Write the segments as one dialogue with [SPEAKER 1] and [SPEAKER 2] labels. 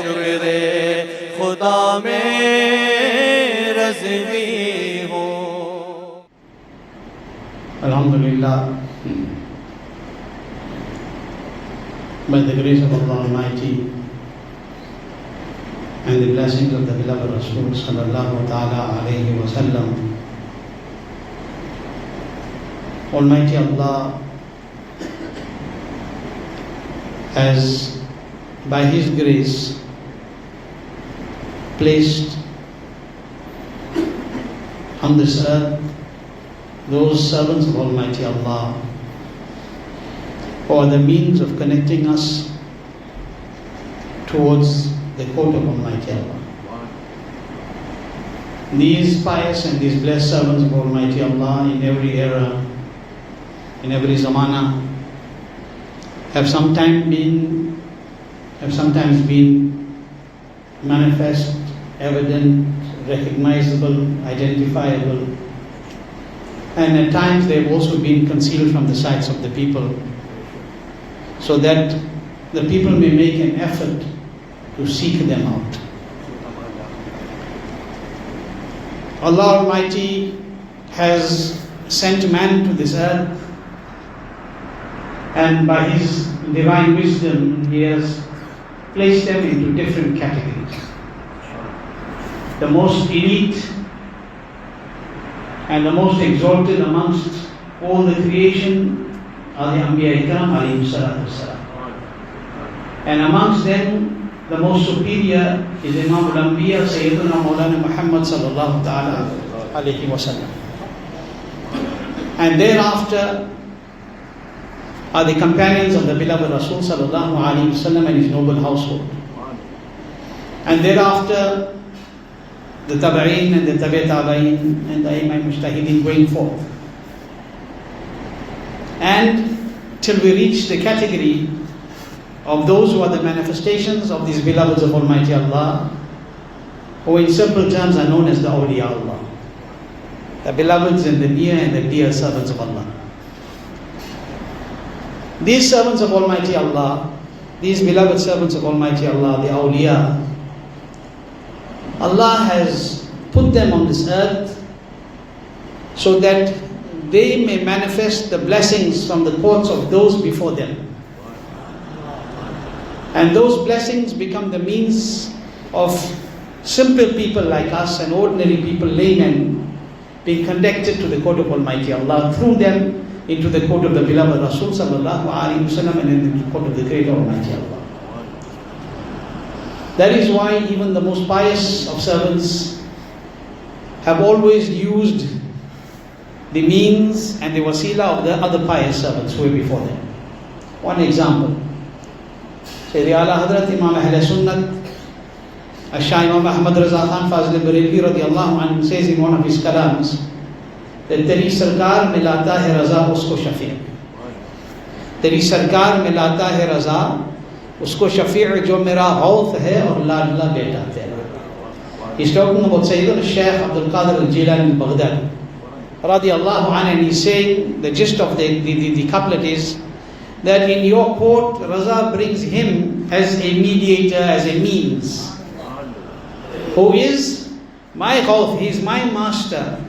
[SPEAKER 1] शुक्र खुदा में रज़वी हो।
[SPEAKER 2] Alhamdulillah, by the grace of Allah Almighty and the blessings of the beloved Rasul sallallahu ta'ala alayhi wa sallam, Almighty Allah has, by His grace, placed on this earth those servants of Almighty Allah who are the means of connecting us towards the court of Almighty Allah. These pious and these blessed servants of Almighty Allah in every era, in every zamana, have sometimes been manifest, evident, recognizable, identifiable, and at times they have also been concealed from the sights of the people, so that the people may make an effort to seek them out. Allah Almighty has sent man to this earth, and by His divine wisdom He has placed them into different categories. The most elite and the most exalted amongst all the creation are the Anbiya Ikram alayhi salatu wassalam. And amongst them, the most superior is Imam al-Anbiya Sayyiduna Maulana Muhammad sallallahu ta'ala alayhi wa sallam. And thereafter are the companions of the beloved Rasul sallallahu alayhi wa sallam and his noble household. And thereafter the Tabi'in and the Tabi' Tabi'in and the Imam Mujtahideen going forth. And till we reach the category of those who are the manifestations of these beloveds of Almighty Allah, who in simple terms are known as the Awliya Allah, the beloveds and the near and the dear servants of Allah. These servants of Almighty Allah, these beloved servants of Almighty Allah, the Awliya, Allah has put them on this earth so that they may manifest the blessings from the courts of those before them. And those blessings become the means of simple people like us and ordinary people, laymen, being conducted to the court of Almighty Allah, through them into the court of the beloved Rasul sallallahu alaihi wasallam and into the court of the great Almighty Allah. That is why even the most pious of servants have always used the means and the wasila of the other pious servants who were before them. One example, Sayyidi Ala Hazrat Imam Ahl Sunnat Shah Imam Ahmad Raza Khan Fazil Barelvi radiyallahu anhu says in one of his kalams that Teri Sarkar mein lata hai raza usko shafi'. Teri Sarkar mein lata hai raza usko shafi' jo mera hawth hai aur ladla beta tera. He's talking about Sayyidina Shaykh Abdul Qadir Al-Jilani al-Baghdadi radiyallahu anhu, and he's saying the gist of the couplet is that in your court Raza brings him as a mediator, as a means, who is my Khawf, he is my master,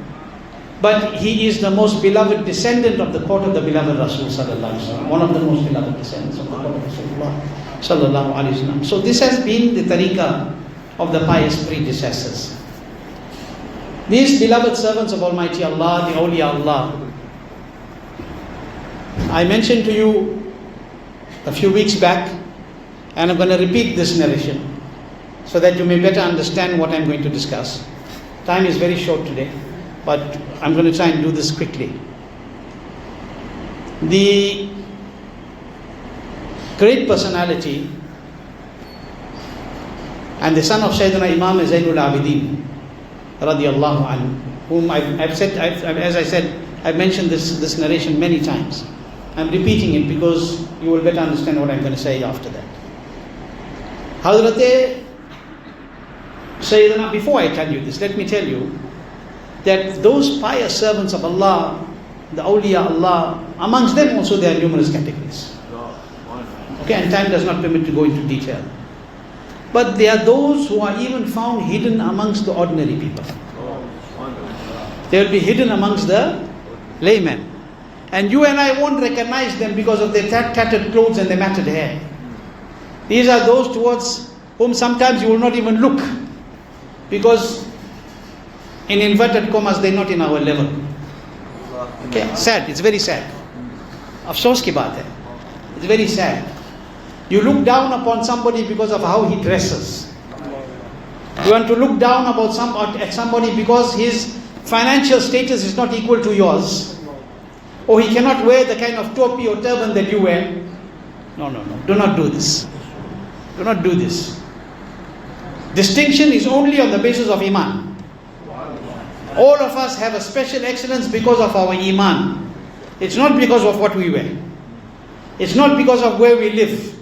[SPEAKER 2] but he is the most beloved descendant of the court of the beloved Rasul sallallahu alaihi wasallam, one of the most beloved descendants of the court of Rasulullah sallallahu alaihi wasallam. So this has been the tariqah of the pious predecessors. These beloved servants of Almighty Allah, the Awliya Allah, I mentioned to you a few weeks back, and I'm going to repeat this narration so that you may better understand what I'm going to discuss. Time is very short today, but I'm going to try and do this quickly. The great personality and the son of Sayyidina Imam Zainul Abidin radiyallahu anhu, whom I've mentioned this narration many times. I'm repeating it because you will better understand what I'm going to say after that. Hazrat Sayyidina, before I tell you this, let me tell you that those pious servants of Allah, the Awliya Allah, amongst them also there are numerous categories. Okay, and time does not permit to go into detail. But there are those who are even found hidden amongst the ordinary people. They will be hidden amongst the laymen. And you and I won't recognize them because of their tattered clothes and their matted hair. These are those towards whom sometimes you will not even look, because in inverted commas they're not in our level. Okay, sad, it's very sad. Afsos ki baat hai. It's very sad. You look down upon somebody because of how he dresses. You want to look down at somebody because his financial status is not equal to yours, or he cannot wear the kind of topi or turban that you wear. No. Do not do this. Do not do this. Distinction is only on the basis of Iman. All of us have a special excellence because of our Iman. It's not because of what we wear. It's not because of where we live.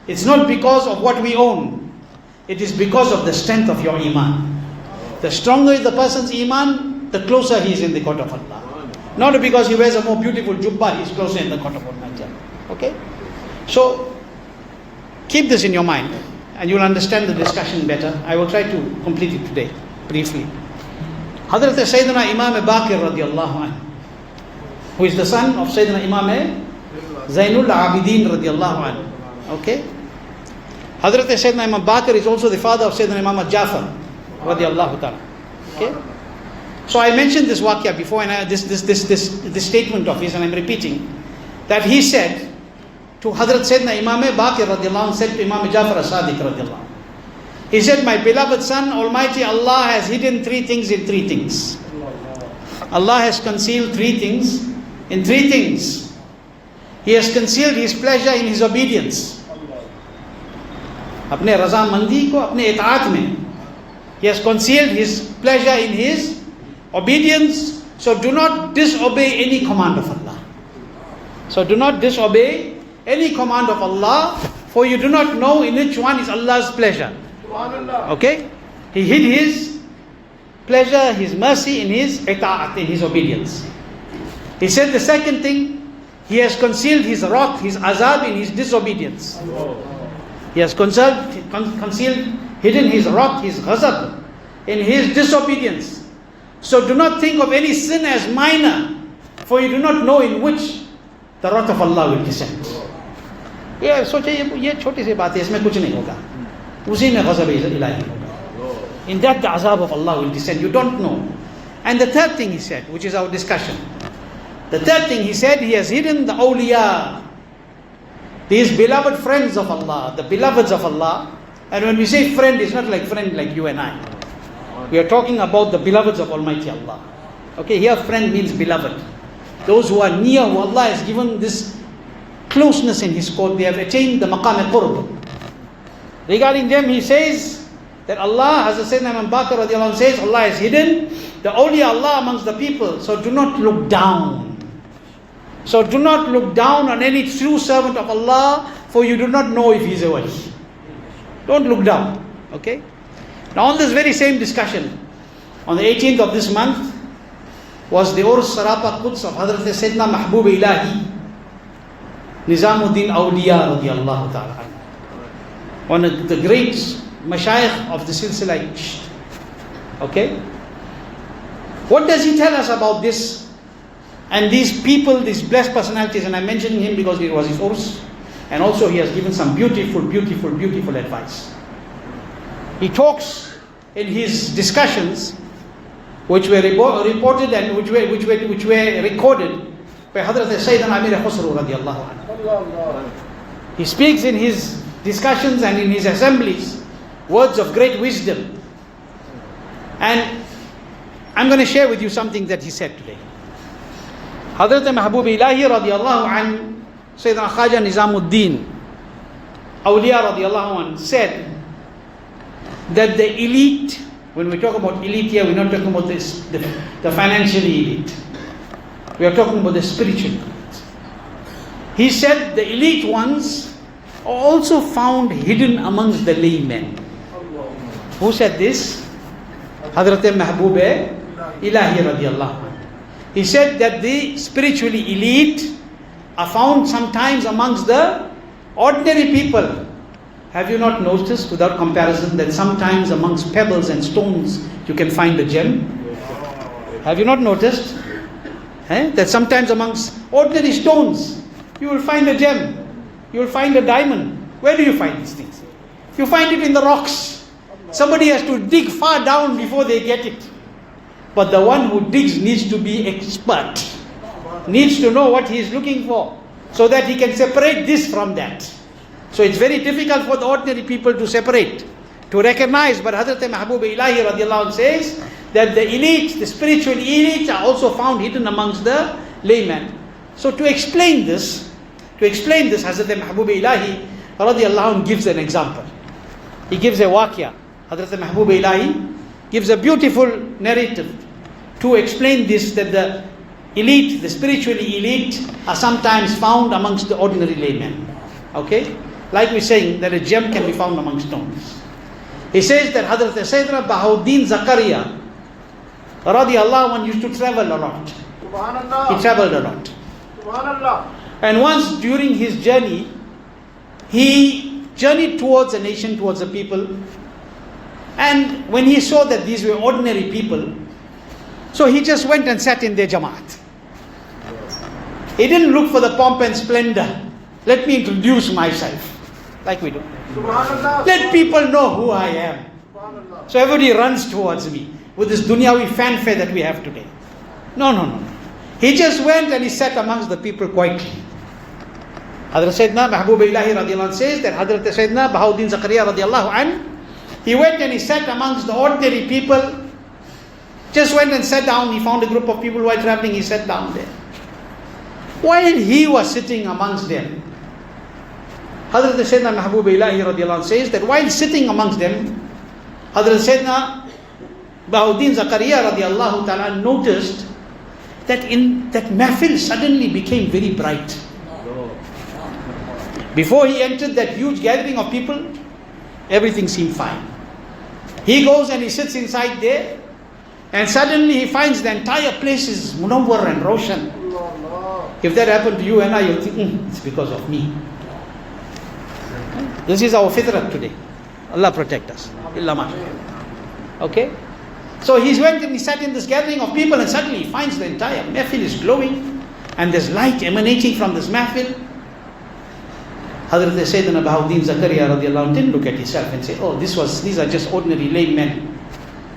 [SPEAKER 2] It's not because of what we own. It is because of the strength of your Iman. The stronger is the person's Iman, the closer he is in the court of Allah. Not because he wears a more beautiful jubbah, he is closer in the court of Almighty Allah. Okay? So, keep this in your mind and you will understand the discussion better. I will try to complete it today, briefly. Hazrat Sayyidina Imam Baqir radiallahu anhu, who is the son of Sayyidina Imam Zainul Abidin radiallahu anhu. Okay? Hazrat Sayyidina Imam Baqir is also the father of Sayyidina Imam Jafar radiallahu ta'ala. Okay? So I mentioned this waqia before, and this statement of his, and I'm repeating, that he said to Hazrat Sayyidina Imam Baqir radiallahu anhu, said to Imam Jafar as-Sadiq radiallahu anhu, he said, my beloved son, Almighty Allah has hidden three things in three things. Allah has concealed three things in three things. He has concealed His pleasure in His obedience. Apne raza mandi ko apne itaat mein. He has concealed His pleasure in His obedience. So do not disobey any command of Allah. So do not disobey any command of Allah, for you do not know in which one is Allah's pleasure. Okay? He hid His pleasure, His mercy in His ita'at, in His obedience. He said the second thing, He has concealed His wrath, His azab in His disobedience. He has concealed, hidden His wrath, His ghazab in His disobedience. So do not think of any sin as minor, for you do not know in which the wrath of Allah will descend. ये सोचे ये छोटी सी बात है, इसमें कुछ नहीं होगा, उसी में ग़ज़ब इलाही होगा. In that the azab of Allah will descend. You don't know. And the third thing he said, which is our discussion, the third thing he said, He has hidden the awliya, these beloved friends of Allah, the beloveds of Allah. And when we say friend, it's not like friend like you and I. We are talking about the beloveds of Almighty Allah. Okay, here friend means beloved. Those who are near, who Allah has given this closeness in His court, they have attained the maqam al-qurb. Regarding them, he says that Allah, as Sayyidina Imam Baqir radiallahu anhu says, Allah has hidden the awliya Allah amongst the people. So do not look down. So do not look down on any true servant of Allah, for you do not know if he is a wali. Don't look down. Okay? Now on this very same discussion, on the 18th of this month, was the Urs Sarapa Quds of Hazrat Sayyidina Mahbub Ilahi Nizamuddin Awliya radiallahu ta'ala, one of the great mashayikh of the Silsila Ishq. Okay? What does he tell us about this? And these people, these blessed personalities, and I'm mentioning him because it was his Urs, and also he has given some beautiful advice. He talks in his discussions, which were reported and which were recorded by Hazrat Sayyidina Amir Khusru radiallahu anhu. He speaks in his discussions and in his assemblies words of great wisdom. And I'm going to share with you something that he said today. Hazrat Mahbub Ilahi radiallahu anhu, Sayyidina Khaja Nizamuddin Awliya radiallahu anhu said that the elite, when we talk about elite here, we're not talking about the financial elite. We are talking about the spiritual elite. He said the elite ones are also found hidden amongst the laymen. Who said this? Hazrat Mahbub Ilahi radiallahu anhu. He said that the spiritually elite are found sometimes amongst the ordinary people, have you not noticed, without comparison, that sometimes amongst pebbles and stones you can find a gem? Have you not noticed? That sometimes amongst ordinary stones you will find a gem, you will find a diamond. Where do you find these things? You find it in the rocks. Somebody has to dig far down before they get it. But the one who digs needs to be expert, needs to know what he is looking for, so that he can separate this from that. So it's very difficult for the ordinary people to separate, to recognize. But Hazrat Mahbub Ilahi radiallahu anh says that the elite, the spiritual elite, are also found hidden amongst the laymen. So to explain this, Hazrat Mahbub Ilahi radiallahu anh gives an example. He gives a waqia. Hazrat Mahbub Ilahi gives a beautiful narrative to explain this, that the elite, the spiritually elite, are sometimes found amongst the ordinary laymen. Okay? Like we're saying that a gem can be found among stones. He says that Hazrat Sayyidina Bahauddin Zakaria radiallahu anh used to travel a lot. He traveled a lot. And once during his journey, he journeyed towards a nation, towards a people. And when he saw that these were ordinary people, so he just went and sat in their Jamaat. He didn't look for the pomp and splendor. Let me introduce myself, like we do. Let people know who I am. So everybody runs towards me with this dunyawi fanfare that we have today. No. He just went and he sat amongst the people quietly. Hazrat Sayyidina Mahbub Ilahi radiallahu anh says that Hazrat Sayyidina Bahauddin Zakaria radiallahu anh, he went and he sat amongst the ordinary people. Just went and sat down. He found a group of people while traveling. He sat down there. While he was sitting amongst them, Hazrat Sayyidina Mahbub Ilahi radiallahu anh says that while sitting amongst them, Hazrat Sayyidina Bahauddin Zakaria radiallahu ta'ala noticed that in that mahfil suddenly became very bright. Before he entered that huge gathering of people, everything seemed fine. He goes and he sits inside there, and suddenly he finds the entire place is munawwar and roshan. If that happened to you and I, you'll think, it's because of me. This is our fitrat today. Allah protect us. Okay? So he went and he sat in this gathering of people, and suddenly he finds the entire mahfil is glowing, and there's light emanating from this mahfil. Hazrat Sayyidina Bahauddin Zakaria radiallahu anh didn't look at himself and say, oh, these are just ordinary laymen.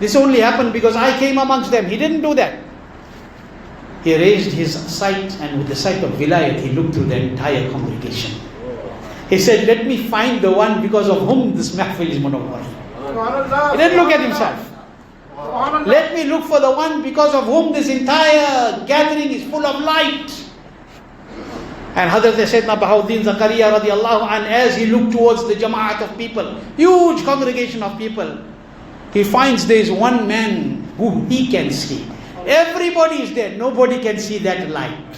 [SPEAKER 2] This only happened because I came amongst them. He didn't do that. He raised his sight, and with the sight of vilayat, he looked through the entire congregation. He said, let me find the one because of whom this mahfil is munawwar. He didn't look at himself. Let me look for the one because of whom this entire gathering is full of light. And Hazrat Sayyidina Bahauddin Zakaria radiallahu anh, as he looked towards the Jamaat of people, huge congregation of people, he finds there is one man who he can see. Everybody is there, nobody can see that light.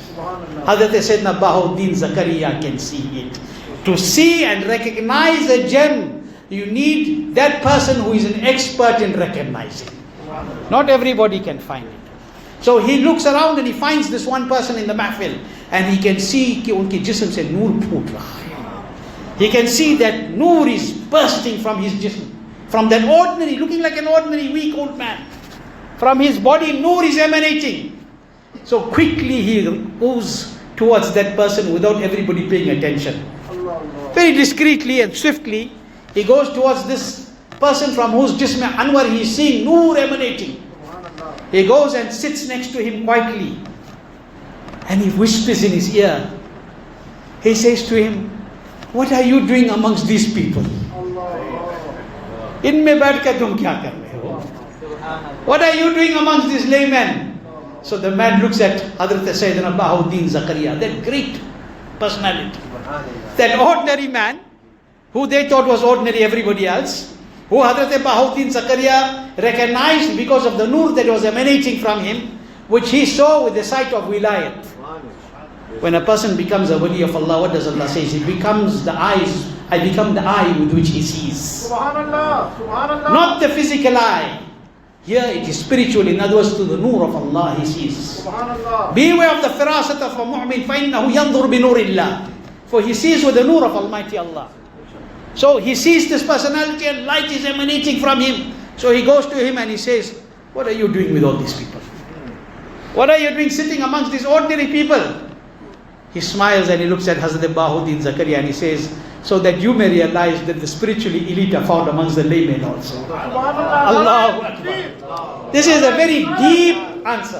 [SPEAKER 2] Hazrat Sayyidina Bahauddin Zakaria can see it. To see and recognize a gem, you need that person who is an expert in recognizing. Not everybody can find it. So he looks around and he finds this one person in the mahfil, and he can see कि उनके जिस्म से नूर फूट रहा है. He can see that noor is bursting from his jism, from that ordinary, looking like an ordinary weak old man. From his body, noor is emanating. So quickly he moves towards that person without everybody paying attention. Very discreetly and swiftly, he goes towards this person from whose jism Anwar he is seeing noor emanating. He goes and sits next to him quietly, and he whispers in his ear. He says to him, what are you doing amongst these people? Inme baith kar tum kya kar rahe ho? What are you doing amongst these laymen? So the man looks at Hazrat Sayyidina Bahauddin Zakaria, that great personality, that ordinary man who they thought was ordinary everybody else, who Hazrat Bahauddin Zakaria recognized because of the noor that was emanating from him, which he saw with the sight of wilayat. When a person becomes a wali of Allah, what does Allah say? He becomes the eyes. I become the eye with which he sees. Subhanallah, Subhanallah. Not the physical eye. Here it is spiritual. In other words, to the noor of Allah he sees. Subhanallah. Beware of the firasat of a mu'min. فَإِنَّهُ يَنْظُرْ بِنُورِ اللَّهِ. For he sees with the noor of Almighty Allah. So he sees this personality and light is emanating from him. So he goes to him and he says, what are you doing with all these people? What are you doing sitting amongst these ordinary people? He smiles and he looks at Hazrat Bahuddin Zakaria and he says, so that you may realize that the spiritually elite are found amongst the laymen also. Allahu Akbar. This is a very deep answer.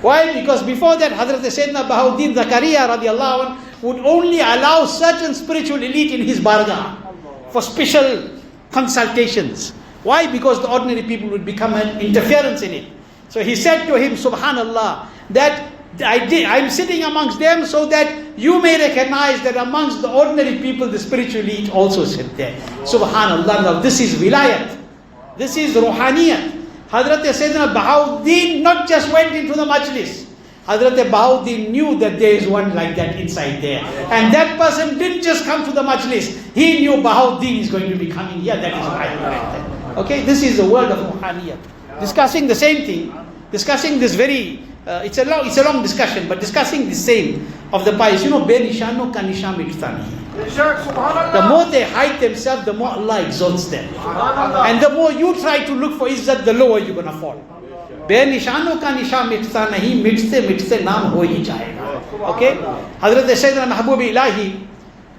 [SPEAKER 2] Why? Because before that, Hazrat Sayyidina Bahuddin Zakaria radiallahu anh would only allow certain spiritual elite in his bargah for special consultations. Why? Because the ordinary people would become an interference in it. So he said to him, Subhanallah, that I'm sitting amongst them so that you may recognize that amongst the ordinary people, the spiritual elite also sit there. Subhanallah. Now this is wilayat. This is ruhaniyat. Hazrat Sayyidina Bahuddin not just went into the majlis. Hazrat Bahuddin knew that there is one like that inside there. And that person didn't just come to the majlis. He knew Bahuddin is going to be coming here. That is why he went there. Okay, this is the world of ruhaniyat. Discussing the same thing. Discussing this very, it's a long discussion, but discussing the same of the pious. You know, be nishano ka nishan mithtani. The more they hide themselves, the more Allah exalts them. And the more you try to look for izzat, the lower you're going to fall. Be nishano ka nishan miththa nahi, mitse naam ho hi jayega. Okay? Hazrat Sayyidina Mahbub Ilahi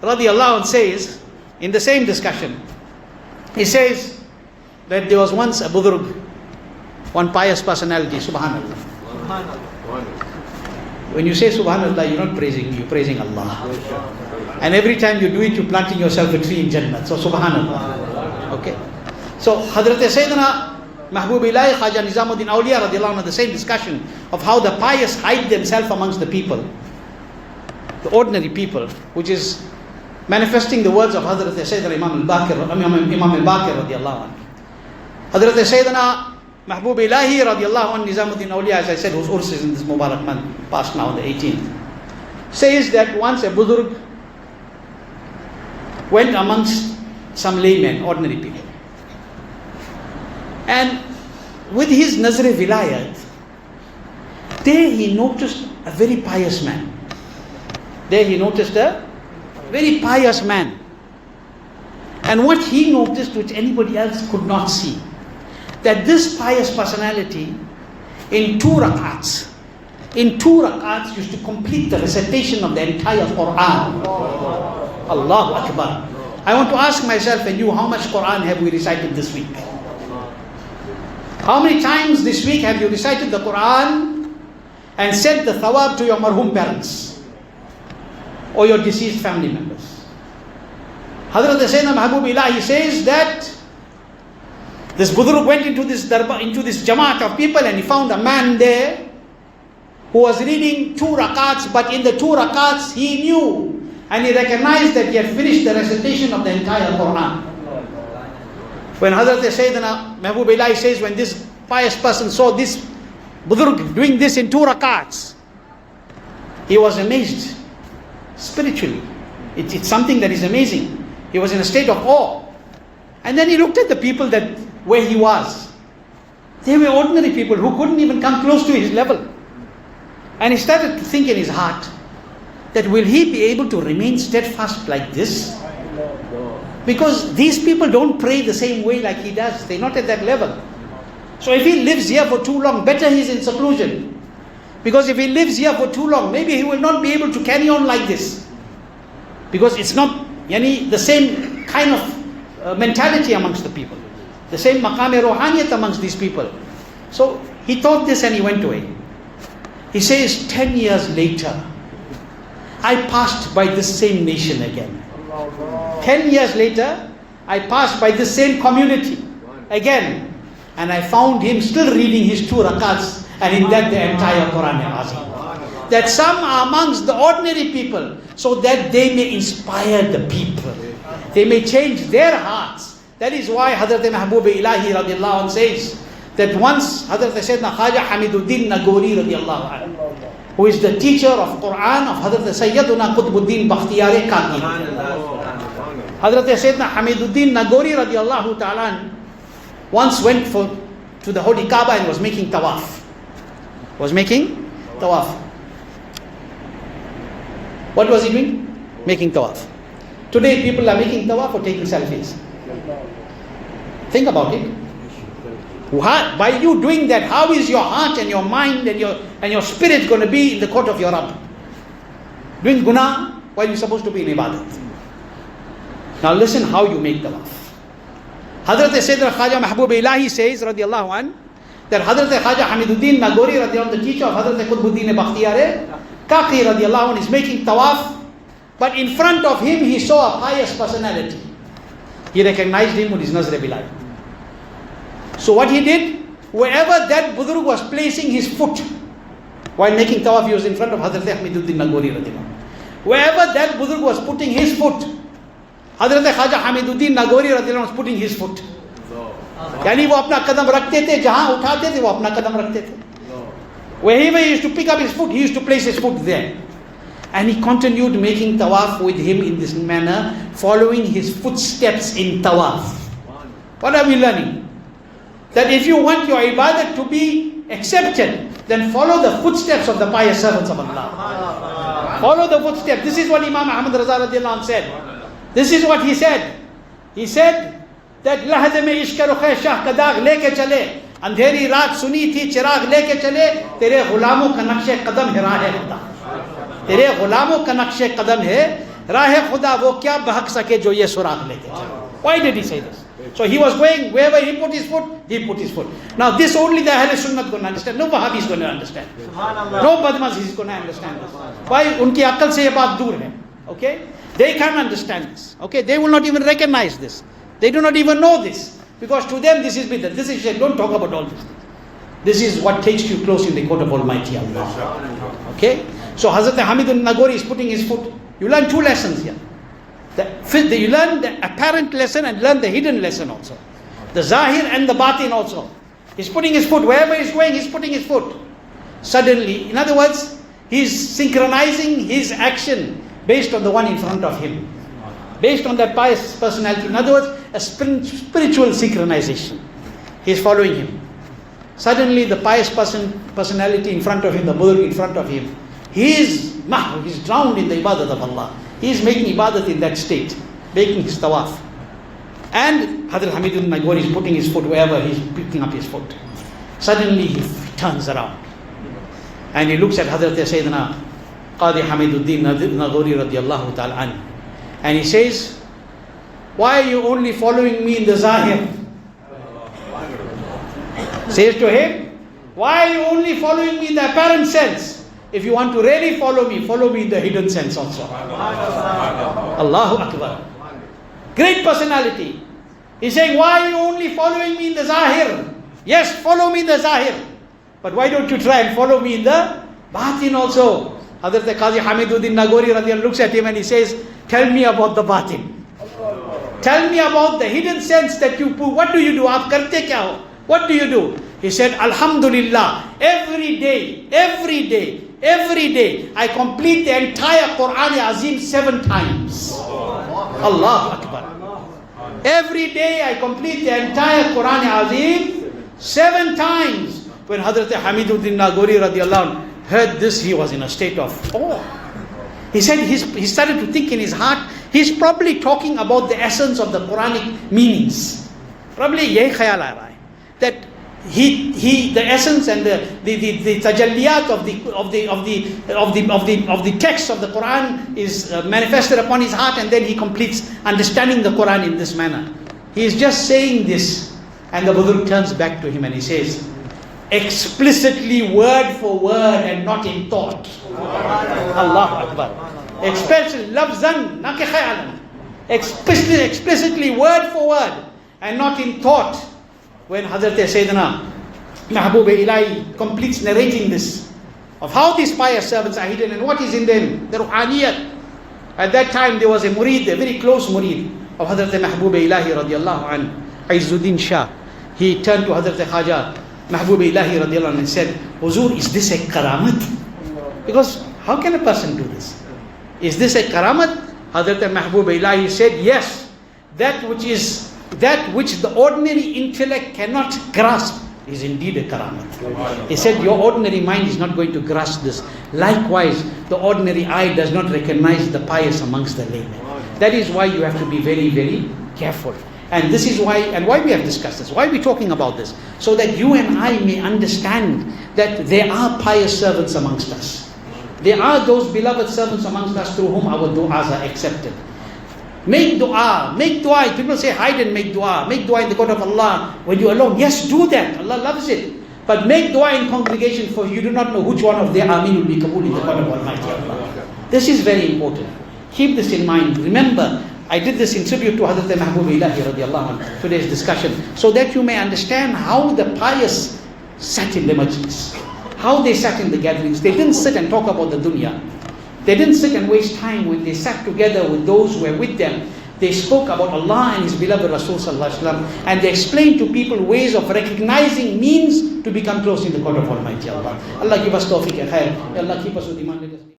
[SPEAKER 2] radiallahu anh says, in the same discussion, he says that there was once a budurg, one pious personality, subhanallah. When you say subhanallah, you're not praising me, you're praising Allah. And every time you do it, you're planting yourself a tree in Jannah. So subhanallah. Okay. So Hazrat Sayyidina Mahbub Ilahi Khaja Nizamuddin Awliya radiallahu anhu, the same discussion of how the pious hide themselves amongst the people, the ordinary people, which is manifesting the words of Hazrat Sayyidina Imam al-Baqir radiallahu anhu. Hazrat Sayyidina Mahbub Ilahi radiallahu anhu Nizamuddin Awliya, as I said, whose urs is in this Mubarak month, past now on the 18th, says that once a budurg went amongst some laymen, ordinary people. And with his Nazr Vilayat, there he noticed a very pious man. There he noticed a very pious man. And what he noticed, which anybody else could not see, that this pious personality in two rakats used to complete the recitation of the entire Quran. Allahu Akbar. I want to ask myself and you, how much Quran have we recited this week? How many times this week have you recited the Quran and sent the thawab to your marhum parents or your deceased family members? Hazrat Sayyidina Mahbub Ilahi says that this budurg went into this jamaat of people and he found a man there who was reading 2 rakats, but in the 2 rakats he knew and he recognized that he had finished the recitation of the entire Quran. When Hazrat Sayyidina Mahbub Ilahi says, when this pious person saw this budurg doing this in 2 rakats, he was amazed spiritually. It's something that is amazing. He was in a state of awe. And then he looked at the people that where he was. They were ordinary people who couldn't even come close to his level. And he started to think in his heart that will he be able to remain steadfast like this? Because these people don't pray the same way like he does. They're not at that level. So if he lives here for too long, better he's in seclusion. Because if he lives here for too long, maybe he will not be able to carry on like this. Because it's not the same kind of mentality amongst the people. The same maqam-e ruhaniyat amongst these people. So he thought this and he went away. He says, 10 years later, I passed by this same nation again. 10 years later, I passed by the same community again. And I found him still reading his 2 rakats, and in that the entire Quran Azim. That some are amongst the ordinary people, so that they may inspire the people. They may change their hearts. That is why Hazrat Mahbub Ilahi radiallahu anh says that once Hazrat Sayyidina Khaja Hamiduddin Nagori radiallahu anh, who is the teacher of Quran of Hazrat Sayyiduna Qutbuddin Bakhtiyar Kaki. Hazrat Sayyidina Hamiduddin Nagori radiallahu ta'ala once went to the Holy Kaaba and was making tawaf. What was he doing? Making tawaf. Today people are making tawaf or taking selfies. Think about it. By you doing that, how is your heart and your mind and your spirit going to be in the court of your Rabb? Doing guna while you're supposed to be in ibadat. Now listen how you make tawaf. Hazrat Sayyidina Khaja Mahbub Ilahi says, radiallahu an, that Hazrat Khaja Hamiduddin Nagori, radiallahu an, the teacher of Hazrat Qutbuddin Bakhtiyar Kaqi, radiallahu an, is making tawaf, but in front of him he saw a pious personality. He recognized him with his nazr bilai. So what he did, wherever that Budurg was placing his foot, while making tawaf, he was in front of Hazrat Hamiduddin Nagori, radiallahu an. Wherever that Budurg was putting his foot, Hazrat Khaja Hamiduddin Nagori radiallahu anh was putting his foot. यानी वो अपना कदम रखते थे, जहां उठाते थे वो अपना कदम रखते थे. Wherever he used to pick up his foot, he used to place his foot there. And he continued making tawaf with him in this manner, following his footsteps in tawaf. What are we learning? That if you want your ibadat to be accepted, then follow the footsteps of the pious servants of Allah. Follow the footsteps. This is what Imam Ahmad Raza radiallahu anh said. This is what he said. He said that lahad mein ishq rukh shah ka daag leke chale, andheri raat suni thi chirag leke chale, tere ghulamo ka naqsh qadam hai raah khuda. Tere ghulamo ka naqsh qadam hai raah khuda, wo kya bahak sake jo ye surag leke chale. Why did he say this? So he was going, wherever he put his foot, he put his foot. Now this only the Ahl Sunnah going to understand. No Wahhabi is going to understand. No Badmaz is going to understand this. Why? Unki akal se ye baat dur hai. Okay? They can't understand this. Okay? They will not even recognize this. They do not even know this. Because to them this is bidah. This is shirk. Don't talk about all these things. This is what takes you close in the court of Almighty Allah. Okay? So Hazrat Hamidun Nagori is putting his foot. You learn two lessons here. You learn the apparent lesson and learn the hidden lesson also. The Zahir and the Batin also. He's putting his foot. Wherever he's going, he's putting his foot. Suddenly, in other words, he's synchronizing his action based on the one in front of him. Based on that pious personality. In other words, a spiritual synchronization. He's following him. Suddenly, the pious personality in front of him, the Buddha in front of him, he's drowned in the ibadat of Allah. He is making ibadat in that state, making his tawaf. And Hazrat Hamidun Nagori is putting his foot wherever he's picking up his foot. Suddenly he turns around and he looks at Hazrat Sayyidina Qadi Hamiduddin Nagori radiallahu ta'ala anhu. And he says, why are you only following me in the Zahir? Says to him, why are you only following me in the apparent sense? If you want to really follow me in the hidden sense also. Allahu Akbar. Great personality. He's saying, why are you only following me in the Zahir? Yes, follow me in the Zahir. But why don't you try and follow me in the Batin also? Hazrat Qazi Hamiduddin Nagori radiallahu looks at him and he says, tell me about the Batin. Tell me about the hidden sense that you put. What do you do? Aap karte kya ho? What do you do? He said, Alhamdulillah, every day, I complete the entire Quran Azim 7 times. Allahu Akbar. Every day I complete the entire Quran Azim 7 times. When Hazrat Hamiduddin Nagori radiallahu anh heard this, he was in a state of awe. He said, he started to think in his heart, he's probably talking about the essence of the Quranic meanings. Probably yahi khayal aa raha hai. That the essence and the tajalliyat of the text of the Quran is manifested upon his heart, and then he completes understanding the Quran in this manner. He is just saying this, and the Buddha turns back to him and he says, explicitly word for word and not in thought. Allahu Akbar. Explicitly, lafzan, na ke khayalan. Explicitly word for word and not in thought. When Hazrat Sayyidina Mahbub Ilahi completes narrating this, of how these pious servants are hidden and what is in them, the ruhaniyat. At that time there was a murid, a very close murid of Hazrat Mahbub Ilahi radiallahu anhu, Izzuddin Shah. He turned to Hazrat Khaja Mahbub Ilahi radiallahu anhu and said, Huzur, is this a karamat? Because how can a person do this? Is this a karamat? Hazrat Mahbub Ilahi said, yes, that which the ordinary intellect cannot grasp is indeed a karamat. He said, your ordinary mind is not going to grasp this. Likewise, the ordinary eye does not recognize the pious amongst the laymen. That is why you have to be very, very careful. And this is why, and why we have discussed this, why we're talking about this, so that you and I may understand that there are pious servants amongst us. There are those beloved servants amongst us through whom our du'as are accepted. Make dua, make dua. People say hide and make dua. Make dua in the court of Allah when you're alone. Yes, do that. Allah loves it. But make dua in congregation, for you do not know which one of their ameen will be kabul in the court of Almighty Allah. This is very important. Keep this in mind. Remember, I did this in tribute to Hazrat Mahbub Ilahi radiallahu anhu, today's discussion, so that you may understand how the pious sat in the majlis, how they sat in the gatherings. They didn't sit and talk about the dunya. They didn't sit and waste time. When they sat together with those who were with them, they spoke about Allah and His beloved Rasul sallallahu alaihi wasallam, and they explained to people ways of recognizing means to become close in the court of Almighty Allah. Allah give us tawfiq and khair. Allah keep us with iman.